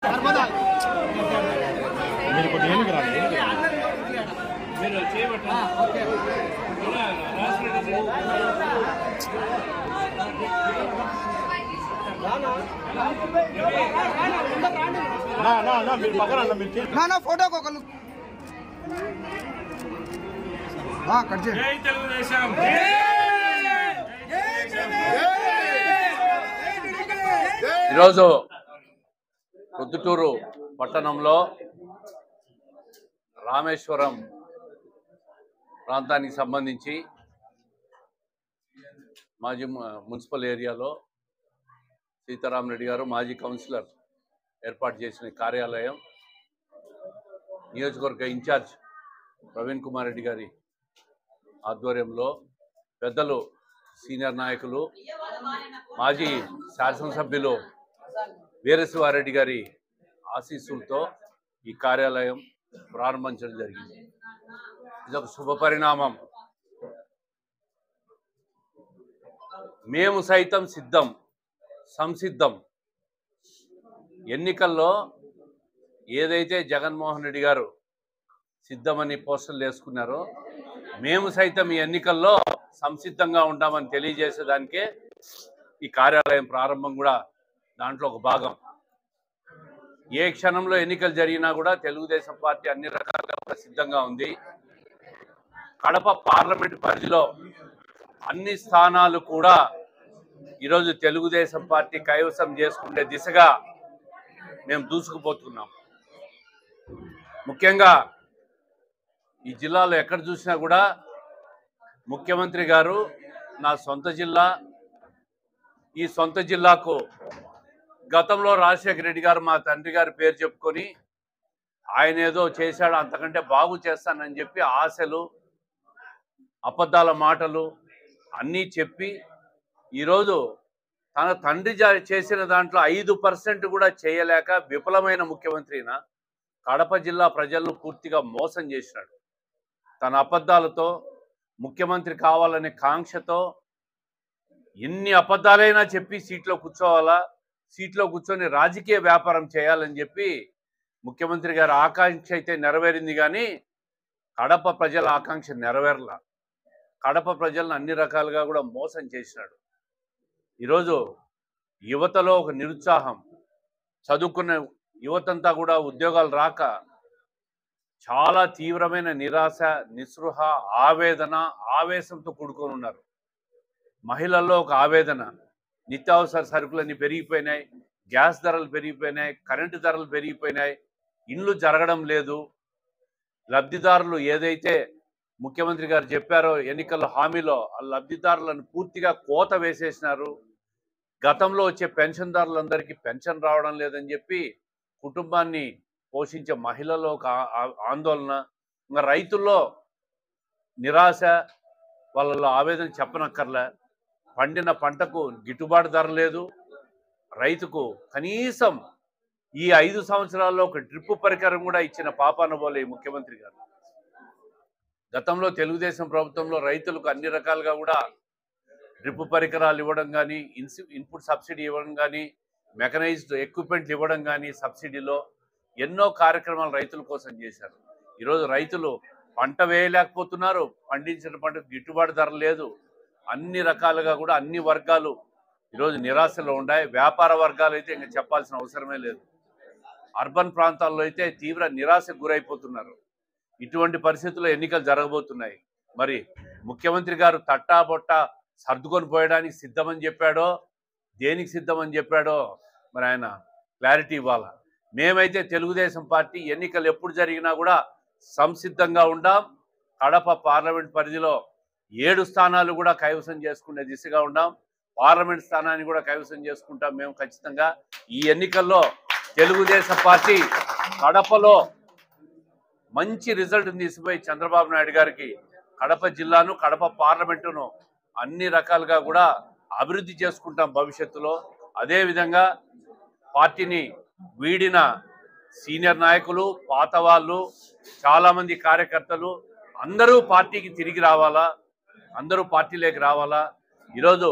ना फोटो को कल कट ఈరోజు పొద్దుటూరు పట్టణంలో రామేశ్వరం ప్రాంతానికి సంబంధించి మాజీ మున్సిపల్ ఏరియాలో సీతారామరెడ్డి గారు మాజీ కౌన్సిలర్ ఏర్పాటు చేసిన కార్యాలయం నియోజకవర్గ ఇన్ఛార్జ్ ప్రవీణ్ కుమార్ రెడ్డి గారి ఆధ్వర్యంలో పెద్దలు సీనియర్ నాయకులు మాజీ శాసనసభ్యులు వీరశివారెడ్డి గారి ఆశీస్సులతో ఈ కార్యాలయం ప్రారంభించడం జరిగింది. ఇదొక శుభ పరిణామం. మేము సైతం సిద్ధం సంసిద్ధం. ఎన్నికల్లో ఏదైతే జగన్మోహన్ రెడ్డి గారు సిద్ధమని పోస్టర్లు వేసుకున్నారో మేము సైతం ఈ ఎన్నికల్లో సంసిద్ధంగా ఉంటామని తెలియజేసేదానికే ఈ కార్యాలయం ప్రారంభం కూడా దాంట్లో ఒక భాగం. ఏ క్షణంలో ఎన్నికలు జరిగినా కూడా తెలుగుదేశం పార్టీ అన్ని రకాలుగా సిద్ధంగా ఉంది. కడప పార్లమెంట్ పరిధిలో అన్ని స్థానాలు కూడా ఈరోజు తెలుగుదేశం పార్టీ కైవసం చేసుకునే దిశగా మేము దూసుకుపోతున్నాం. ముఖ్యంగా ఈ జిల్లాలో ఎక్కడ చూసినా కూడా ముఖ్యమంత్రి గారు నా సొంత జిల్లా, ఈ సొంత జిల్లాకు గతంలో రాజశేఖర రెడ్డి గారు మా తండ్రి గారి పేరు చెప్పుకొని ఆయన ఏదో చేశాడు అంతకంటే బాగు చేస్తానని చెప్పి ఆశలు అబద్ధాల మాటలు అన్నీ చెప్పి ఈరోజు తన తండ్రి చేసిన దాంట్లో 5% కూడా చేయలేక విఫలమైన ముఖ్యమంత్రిన కడప జిల్లా ప్రజలను పూర్తిగా మోసం చేసినాడు. తన అబద్ధాలతో ముఖ్యమంత్రి కావాలనే కాంక్షతో ఎన్ని అబద్ధాలైనా చెప్పి సీట్లో కూర్చోవాలా, సీట్లో కూర్చొని రాజకీయ వ్యాపారం చేయాలని చెప్పి ముఖ్యమంత్రి గారి ఆకాంక్ష అయితే నెరవేరింది, కానీ కడప ప్రజల ఆకాంక్ష నెరవేరలా. కడప ప్రజలను అన్ని రకాలుగా కూడా మోసం చేసినాడు. ఈరోజు యువతలో ఒక నిరుత్సాహం, చదువుకున్న యువతంతా కూడా ఉద్యోగాలు రాక చాలా తీవ్రమైన నిరాశ, నిస్పృహ, ఆవేదన, ఆవేశంతో కూడుకొని ఉన్నారు. మహిళల్లో ఒక ఆవేదన, నిత్యావసర సరుకులన్నీ పెరిగిపోయినాయి, గ్యాస్ ధరలు పెరిగిపోయినాయి, కరెంటు ధరలు పెరిగిపోయినాయి, ఇండ్లు జరగడం లేదు. లబ్ధిదారులు ఏదైతే ముఖ్యమంత్రి గారు చెప్పారో ఎన్నికల హామీలో ఆ లబ్ధిదారులను పూర్తిగా కోత వేసేసినారు. గతంలో వచ్చే పెన్షన్దారులందరికీ పెన్షన్ రావడం లేదని చెప్పి కుటుంబాన్ని పోషించే మహిళల్లో ఒక ఆందోళన, ఇంకా రైతుల్లో నిరాశ, వాళ్ళలో ఆవేదన చెప్పనక్కర్లే. పండిన పంటకు గిట్టుబాటు ధర లేదు. రైతుకు కనీసం ఈ 5 సంవత్సరాల్లో ఒక డ్రిప్ పరికరం కూడా ఇచ్చిన పాపాన పోలే ముఖ్యమంత్రి గారు. గతంలో తెలుగుదేశం ప్రభుత్వంలో రైతులకు అన్ని రకాలుగా కూడా డ్రిప్ పరికరాలు ఇవ్వడం కానీ, ఇన్పుట్ సబ్సిడీ ఇవ్వడం కానీ, మెకనైజ్డ్ ఎక్విప్మెంట్లు ఇవ్వడం కానీ, సబ్సిడీలో ఎన్నో కార్యక్రమాలు రైతుల కోసం చేశారు. ఈరోజు రైతులు పంట వేయలేకపోతున్నారు, పండించిన పంటకు గిట్టుబాటు ధర లేదు. అన్ని రకాలుగా కూడా అన్ని వర్గాలు ఈరోజు నిరాశలో ఉన్నాయి. వ్యాపార వర్గాలు అయితే ఇంకా చెప్పాల్సిన అవసరమే లేదు. అర్బన్ ప్రాంతాల్లో అయితే తీవ్ర నిరాశకు గురైపోతున్నారు. ఇటువంటి పరిస్థితుల్లో ఎన్నికలు జరగబోతున్నాయి. మరి ముఖ్యమంత్రి గారు తట్టాబొట్ట సర్దుకొని పోయడానికి సిద్ధమని చెప్పాడో, దేనికి సిద్ధమని చెప్పాడో మరి ఆయన క్లారిటీ ఇవ్వాలి. మేమైతే తెలుగుదేశం పార్టీ ఎన్నికలు ఎప్పుడు జరిగినా కూడా సంసిద్ధంగా ఉండాం. కడప పార్లమెంట్ పరిధిలో 7 స్థానాలు కూడా కైవసం చేసుకునే దిశగా ఉండాం. పార్లమెంట్ స్థానాన్ని కూడా కైవసం చేసుకుంటాం. మేము ఖచ్చితంగా ఈ ఎన్నికల్లో తెలుగుదేశం పార్టీ కడపలో మంచి రిజల్ట్ తీసిపోయి చంద్రబాబు నాయుడు గారికి కడప జిల్లాను, కడప పార్లమెంటును అన్ని రకాలుగా కూడా అభివృద్ధి చేసుకుంటాం భవిష్యత్తులో. అదేవిధంగా పార్టీని వీడిన సీనియర్ నాయకులు, పాత వాళ్ళు, చాలామంది కార్యకర్తలు అందరూ పార్టీకి తిరిగి రావాలా, అందరూ పార్టీలోకి రావాలా. ఈరోజు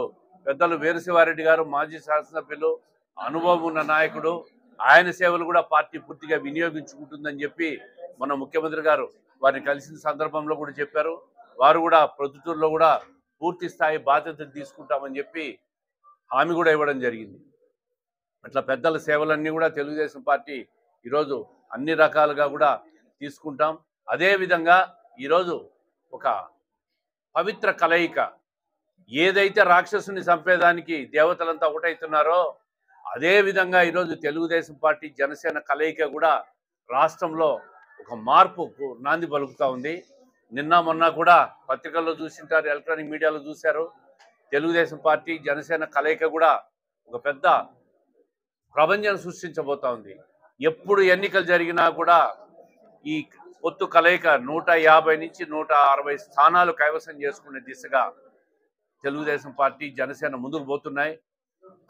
పెద్దలు వీరశివారెడ్డి గారు మాజీ శాసనసభ్యులు, అనుభవం ఉన్న నాయకుడు, ఆయన సేవలు కూడా పార్టీ పూర్తిగా వినియోగించుకుంటుందని చెప్పి మన ముఖ్యమంత్రి గారు వారిని కలిసిన సందర్భంలో కూడా చెప్పారు. వారు కూడా ప్రొద్దుటూరులో కూడా పూర్తి స్థాయి బాధ్యతలు తీసుకుంటామని చెప్పి హామీ కూడా ఇవ్వడం జరిగింది. అట్లా పెద్దల సేవలన్నీ కూడా తెలుగుదేశం పార్టీ ఈరోజు అన్ని రకాలుగా కూడా తీసుకుంటాం. అదేవిధంగా ఈరోజు ఒక పవిత్ర కలయిక, ఏదైతే రాక్షసుని చంపేదానికి దేవతలంతా ఒకటవుతున్నారో అదేవిధంగా ఈరోజు తెలుగుదేశం పార్టీ జనసేన కలయిక కూడా రాష్ట్రంలో ఒక మార్పుకు నాంది పలుకుతూ ఉంది. నిన్న మొన్న కూడా పత్రికల్లో చూసింటారు, ఎలక్ట్రానిక్ మీడియాలో చూశారు. తెలుగుదేశం పార్టీ జనసేన కలయిక కూడా ఒక పెద్ద ప్రపంచం సృష్టించబోతా ఉంది. ఎప్పుడు ఎన్నికలు జరిగినా కూడా ఈ పొత్తు కలయిక 150 నుంచి 160 స్థానాలు కైవసం చేసుకునే దిశగా తెలుగుదేశం పార్టీ జనసేన ముందుకు పోతున్నాయి.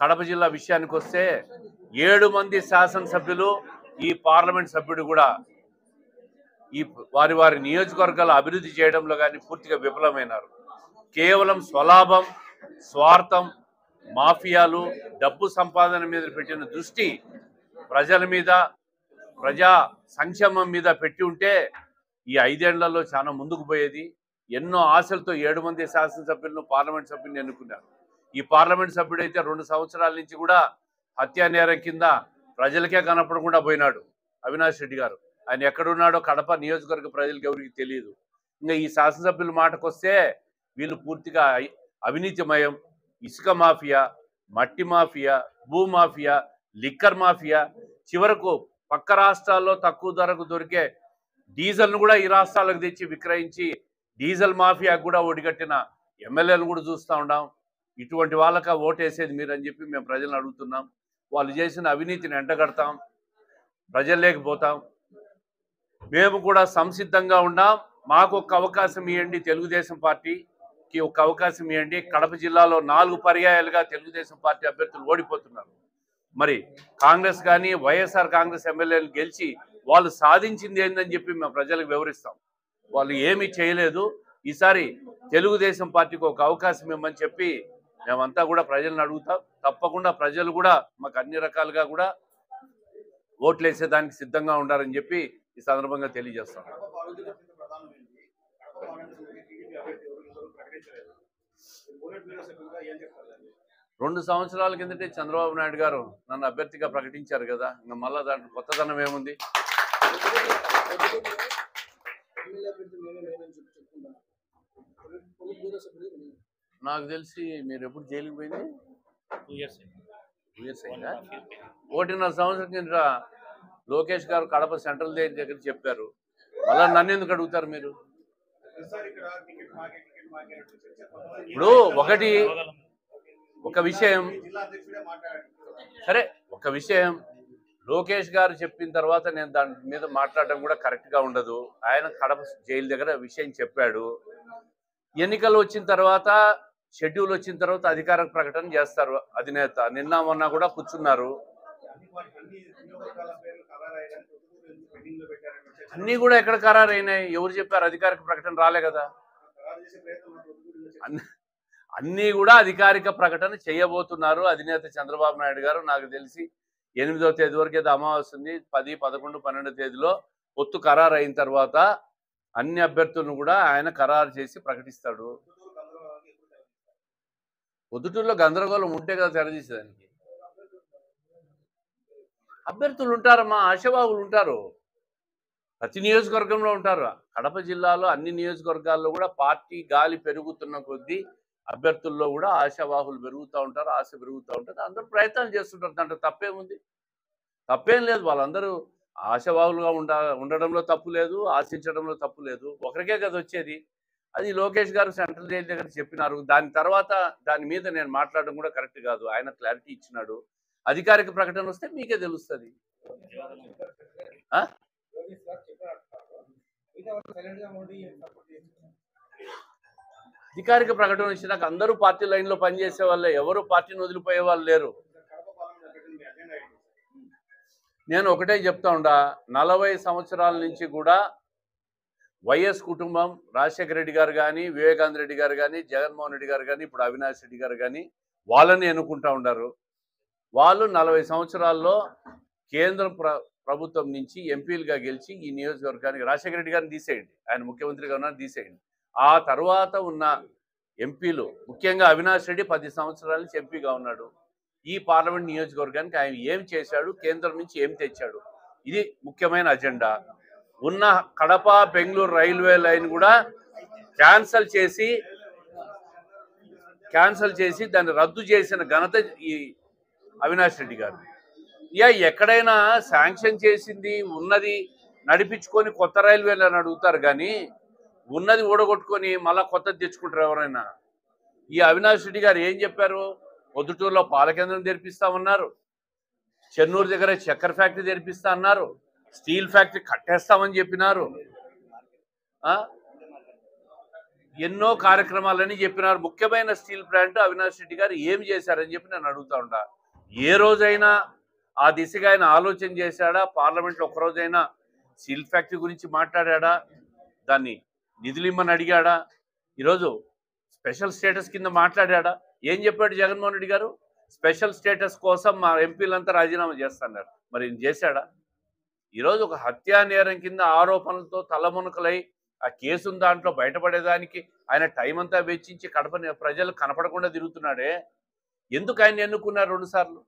కడప జిల్లా విషయానికి వస్తే 7 మంది శాసనసభ్యులు, ఈ పార్లమెంట్ సభ్యుడు కూడా ఈ వారి వారి నియోజకవర్గాల అభివృద్ధి చేయడంలో కానీ పూర్తిగా విఫలమైనారు. కేవలం స్వలాభం, స్వార్థం, మాఫియాలు, డబ్బు సంపాదన మీద పెట్టిన దృష్టి ప్రజల మీద, ప్రజా సంక్షేమం మీద పెట్టి ఉంటే ఈ 5 ఏళ్లలో చాలా ముందుకు పోయేది. ఎన్నో ఆశలతో 7 మంది శాసనసభ్యులను, పార్లమెంట్ సభ్యులను ఎన్నుకున్నారు. ఈ పార్లమెంట్ సభ్యుడైతే 2 సంవత్సరాల నుంచి కూడా హత్యా నేరం కింద ప్రజలకే కనపడకుండా పోయినాడు అవినాష్ రెడ్డి గారు. ఆయన ఎక్కడున్నాడో కడప నియోజకవర్గ ప్రజలకు ఎవరికి తెలియదు. ఇంకా ఈ శాసనసభ్యుల మాటకు వస్తే వీళ్ళు పూర్తిగా అవినీతిమయం, ఇసుక మాఫియా, మట్టి మాఫియా, భూ మాఫియా, లిక్కర్ మాఫియా, చివరకు పక్క రాష్ట్రాల్లో తక్కువ ధరకు దొరికే డీజిల్ను కూడా ఈ రాష్ట్రాలకు తెచ్చి విక్రయించి డీజిల్ మాఫియాకు కూడా ఒడిగట్టిన ఎమ్మెల్యేలను కూడా చూస్తూ ఉన్నాం. ఇటువంటి వాళ్ళక ఓటేసేది మీరు అని చెప్పి మేము ప్రజలను అడుగుతున్నాం. వాళ్ళు చేసిన అవినీతిని ఎంటగడతాం, ప్రజల్లోకి పోతాం. మేము కూడా సంసిద్ధంగా ఉన్నాం. మాకు ఒక అవకాశం ఇవ్వండి, తెలుగుదేశం పార్టీకి ఒక అవకాశం ఇవ్వండి. కడప జిల్లాలో 4 పర్యాయాలుగా తెలుగుదేశం పార్టీ అభ్యర్థులు ఓడిపోతున్నారు. మరి కాంగ్రెస్ కానీ వైఎస్ఆర్ కాంగ్రెస్ ఎమ్మెల్యేలు గెలిచి వాళ్ళు సాధించింది ఏందని చెప్పి మేము ప్రజలకు వివరిస్తాం. వాళ్ళు ఏమీ చేయలేదు. ఈసారి తెలుగుదేశం పార్టీకి ఒక అవకాశం ఇవ్వమని చెప్పి మేమంతా కూడా ప్రజలను అడుగుతాం. తప్పకుండా ప్రజలు కూడా మాకు అన్ని రకాలుగా కూడా ఓట్లు వేసేదానికి సిద్ధంగా ఉండాలని చెప్పి ఈ సందర్భంగా తెలియజేస్తాం. 2 సంవత్సరాల కిందటే చంద్రబాబు నాయుడు గారు నన్ను అభ్యర్థిగా ప్రకటించారు కదా. ఇంకా మళ్ళా దాంట్లో కొత్తదనం ఏముంది? నాకు తెలిసి మీరు ఎప్పుడు జైలుకి పోయింది? 2 ఇయర్స్ అయిందా? 1.5 సంవత్సరం కింద లోకేష్ గారు కడప సెంట్రల్ జైలు దగ్గర చెప్పారు. మళ్ళా నన్ను ఎందుకు అడుగుతారు మీరు? ఇప్పుడు ఒక విషయం సరే, ఒక విషయం లోకేష్ గారు చెప్పిన తర్వాత నేను దాని మీద మాట్లాడడం కూడా కరెక్ట్గా ఉండదు. ఆయన కడప జైలు దగ్గర విషయం చెప్పాడు. ఎన్నికలు వచ్చిన తర్వాత, షెడ్యూల్ వచ్చిన తర్వాత అధికారిక ప్రకటన చేస్తారు అధినేత. నిన్న మొన్న కూడా కూర్చున్నారు. అన్నీ కూడా ఎక్కడ ఖరారు అయినాయి? ఎవరు చెప్పారు? అధికారిక ప్రకటన రాలే కదా. అన్నీ కూడా అధికారిక ప్రకటన చేయబోతున్నారు అధినేత చంద్రబాబు నాయుడు గారు. నాకు తెలిసి 8వ తేదీ వరకు ఏదో అమావాస్య ఉంది. 10, 11, 12 తేదీలో పొత్తు ఖరారు అయిన తర్వాత అన్ని అభ్యర్థులను కూడా ఆయన ఖరారు చేసి ప్రకటిస్తాడు. పొద్దుటూరులో గందరగోళం ఉంటే కదా తెరదీసేదానికి. అభ్యర్థులు ఉంటారమ్మా, ఆశావాహులు ఉంటారు, ప్రతి నియోజకవర్గంలో ఉంటారు. కడప జిల్లాలో అన్ని నియోజకవర్గాల్లో కూడా పార్టీ గాలి పెరుగుతున్న కొద్దీ అభ్యర్థుల్లో కూడా ఆశావాహులు పెరుగుతూ ఉంటారు, ఆశ పెరుగుతూ ఉంటుంది. అందరూ ప్రయత్నాలు చేస్తుంటారు. దాంట్లో తప్పేముంది? తప్పేం లేదు. వాళ్ళందరూ ఆశావాహులుగా ఉండడంలో తప్పు లేదు, ఆశించడంలో తప్పు లేదు. ఒకరికే కదా వచ్చేది. అది లోకేష్ గారు సెంట్రల్ జైలు దగ్గర చెప్పినారు. దాని తర్వాత దాని మీద నేను మాట్లాడడం కూడా కరెక్ట్ కాదు. ఆయన క్లారిటీ ఇచ్చినాడు. అధికారిక ప్రకటన వస్తే మీకే తెలుస్తుంది. అధికారిక ప్రకటన వచ్చినాక అందరూ పార్టీ లైన్లో పనిచేసే వాళ్ళే, ఎవరు పార్టీని వదిలిపోయే వాళ్ళు లేరు. నేను ఒకటే చెప్తా ఉండా, 40 సంవత్సరాల నుంచి కూడా వైఎస్ కుటుంబం, రాజశేఖర రెడ్డి గారు కానీ, వివేకానంద రెడ్డి గారు కానీ, జగన్మోహన్ రెడ్డి గారు కానీ, ఇప్పుడు అవినాష్ రెడ్డి గారు కానీ వాళ్ళని ఎన్నుకుంటా ఉన్నారు. వాళ్ళు 40 సంవత్సరాల్లో కేంద్ర ప్రభుత్వం నుంచి ఎంపీలుగా గెలిచి ఈ నియోజకవర్గానికి రాజశేఖర రెడ్డి గారిని తీసేయండి, ఆయన ముఖ్యమంత్రిగా ఉన్నారని తీసేయండి. ఆ తర్వాత ఉన్న ఎంపీలు ముఖ్యంగా అవినాష్ రెడ్డి 10 సంవత్సరాల నుంచి ఎంపీగా ఉన్నాడు. ఈ పార్లమెంట్ నియోజకవర్గానికి ఆయన ఏం చేశాడు, కేంద్రం నుంచి ఏం తెచ్చాడు, ఇది ముఖ్యమైన అజెండా. ఉన్న కడప బెంగళూరు రైల్వే లైన్ కూడా క్యాన్సల్ చేసి దాన్ని రద్దు చేసిన ఘనత ఈ అవినాష్ రెడ్డి గారు. ఎక్కడైనా శాంక్షన్ చేసింది ఉన్నది నడిపించుకొని కొత్త రైల్వేలు అని అడుగుతారు, కానీ ఉన్నది ఓడగొట్టుకొని మళ్ళా కొత్తది తెచ్చుకుంటారు ఎవరైనా. ఈ అవినాష్ రెడ్డి గారు ఏం చెప్పారు? పొద్దుటూరులో పాల కేంద్రం తెరిపిస్తామన్నారు, చెన్నూరు దగ్గర చక్కెర ఫ్యాక్టరీ తెరిపిస్తా అన్నారు, స్టీల్ ఫ్యాక్టరీ కట్టేస్తామని చెప్పినారు, ఎన్నో కార్యక్రమాలని చెప్పినారు. ముఖ్యమైన స్టీల్ ప్లాంట్ అవినాష్ రెడ్డి గారు ఏం చేశారని చెప్పి నేను అడుగుతా ఉంటా. ఏ రోజైనా ఆ దిశగా ఆయన ఆలోచన చేశాడా? పార్లమెంట్లో ఒక్కరోజైనా స్టీల్ ఫ్యాక్టరీ గురించి మాట్లాడా? దాన్ని నిధులిమ్మని అడిగాడా? ఈరోజు స్పెషల్ స్టేటస్ కింద మాట్లాడా? ఏం చెప్పాడు జగన్మోహన్ రెడ్డి గారు? స్పెషల్ స్టేటస్ కోసం మా ఎంపీలంతా రాజీనామా చేస్తున్నారు. మరి చేశాడా? ఈరోజు ఒక హత్యా నేరం కింద ఆరోపణలతో తలమునకలై ఆ కేసును దాంట్లో బయటపడేదానికి ఆయన టైం అంతా వెచ్చించి కడప ప్రజలు కనపడకుండా తిరుగుతున్నాడే. ఎందుకు ఆయన ఎన్నుకున్నారు 2 సార్లు?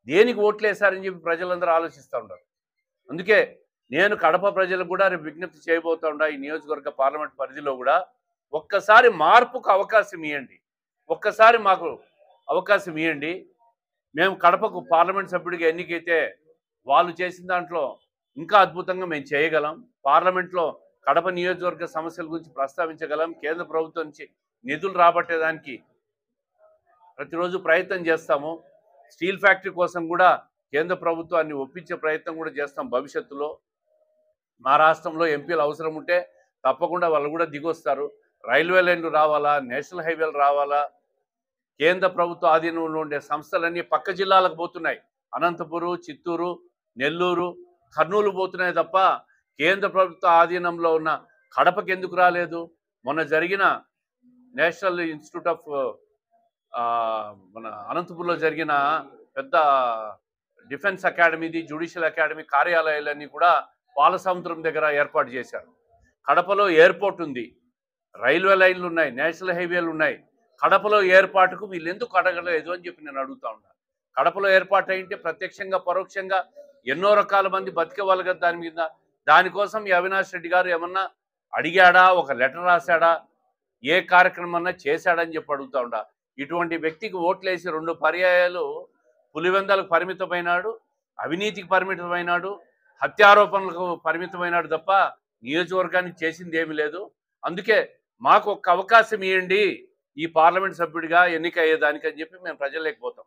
దేనికి ఓట్లేశారని చెప్పి ప్రజలందరూ ఆలోచిస్తూ ఉన్నారు. అందుకే నేను కడప ప్రజలకు కూడా రేపు విజ్ఞప్తి చేయబోతా ఉన్నా. ఈ నియోజకవర్గ పార్లమెంట్ పరిధిలో కూడా ఒక్కసారి మార్పుకు అవకాశం ఇవ్వండి, ఒక్కసారి మాకు అవకాశం ఇవ్వండి. మేము కడపకు పార్లమెంట్ సభ్యుడిగా ఎన్నికైతే వాళ్ళు చేసిన దాంట్లో ఇంకా అద్భుతంగా మేము చేయగలం. పార్లమెంట్లో కడప నియోజకవర్గ సమస్యల గురించి ప్రస్తావించగలం. కేంద్ర ప్రభుత్వం నుంచి నిధులు రాబట్టేదానికి ప్రతిరోజు ప్రయత్నం చేస్తాము. స్టీల్ ఫ్యాక్టరీ కోసం కూడా కేంద్ర ప్రభుత్వాన్ని ఒప్పించే ప్రయత్నం కూడా చేస్తాం. భవిష్యత్తులో మా రాష్ట్రంలో ఎంపీలు అవసరం ఉంటే తప్పకుండా వాళ్ళు కూడా దిగొస్తారు. రైల్వే లైన్లు రావాలా, నేషనల్ హైవేలు రావాలా, కేంద్ర ప్రభుత్వ ఆధీనంలో ఉండే సంస్థలన్నీ పక్క జిల్లాలకు పోతున్నాయి. అనంతపురం, చిత్తూరు, నెల్లూరు, కర్నూలు పోతున్నాయి తప్ప కేంద్ర ప్రభుత్వ ఆధీనంలో ఉన్న కడపకి ఎందుకు రాలేదు? మొన్న జరిగిన నేషనల్ ఇన్స్టిట్యూట్ ఆఫ్ మన అనంతపురంలో జరిగిన పెద్ద డిఫెన్స్ అకాడమీది, జ్యుడిషియల్ అకాడమీ కార్యాలయాలన్నీ కూడా పాలసముద్రం దగ్గర ఏర్పాటు చేశారు. కడపలో ఎయిర్పోర్ట్ ఉంది, రైల్వే లైన్లు ఉన్నాయి, నేషనల్ హైవేలు ఉన్నాయి. కడపలో ఏర్పాటుకు వీళ్ళు ఎందుకు అడగలేదు అని చెప్పి నేను అడుగుతా ఉన్నాను. కడపలో ఏర్పాటు అయితే ప్రత్యక్షంగా పరోక్షంగా ఎన్నో రకాల మంది బతికేవాళ్ళు కదా దాని మీద. దానికోసం ఈ అవినాష్ రెడ్డి గారు ఏమన్నా అడిగాడా, ఒక లెటర్ రాశాడా, ఏ కార్యక్రమం అన్నా చేశాడని చెప్పి అడుగుతా ఉండా. ఇటువంటి వ్యక్తికి ఓట్లేసి 2 పర్యాయాలు పులివెందలకు పరిమితమైనాడు, అవినీతికి పరిమితమైనాడు, హత్యారోపణలకు పరిమితమైనాడు తప్ప నియోజకవర్గానికి చేసింది ఏమీ లేదు. అందుకే మాకు ఒక అవకాశం ఇవ్వండి ఈ పార్లమెంట్ సభ్యుడిగా ఎన్నిక అయ్యేదానికి అని చెప్పి మేము ప్రజల్లోకి పోతాం.